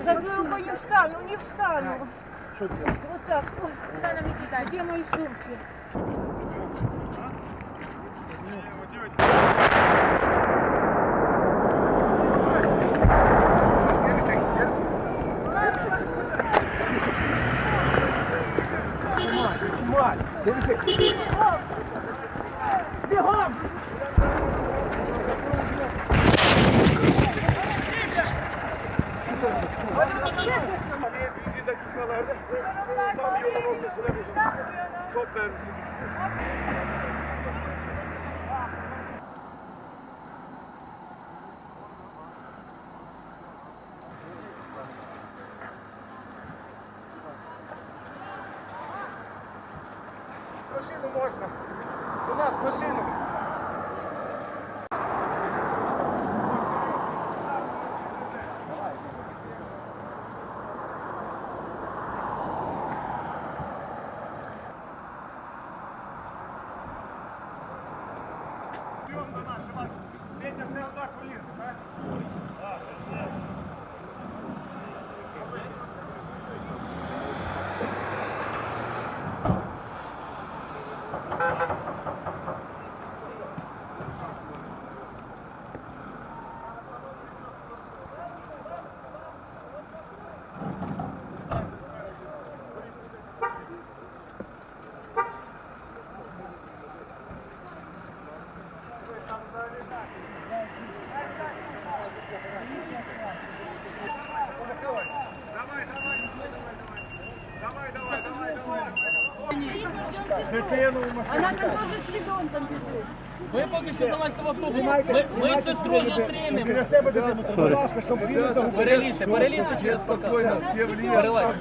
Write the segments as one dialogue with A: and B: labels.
A: Затылку не встану, не встану.
B: Что делать?
A: Вот так. Куда нам идти? Где мои сумки? Бегом!
B: Bir dakikalarda tam yolun ortasına bir top mermisi düştü. Машину можна. У нас машину. Петя, все отак поліз, так?
A: Она там тоже с ребенком бежит.
C: Ви поки що залазьте в автобус. Ми з сестрою зустрінемо.
B: Біля себе дитину, будь ласка, щоб він не загубив.
C: Перелізьте через показ.
B: Спокійно, всі вліво.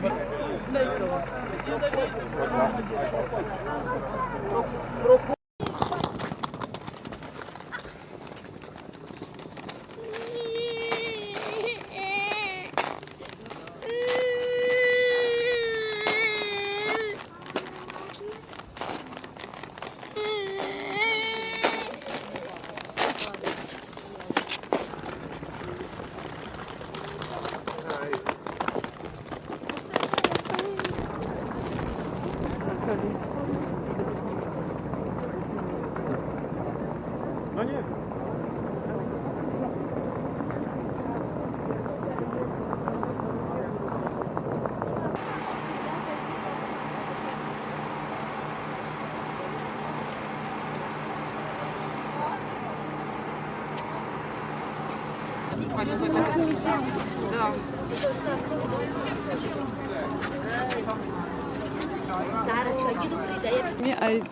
B: Ну ні.
A: Сарочка, діду прийде.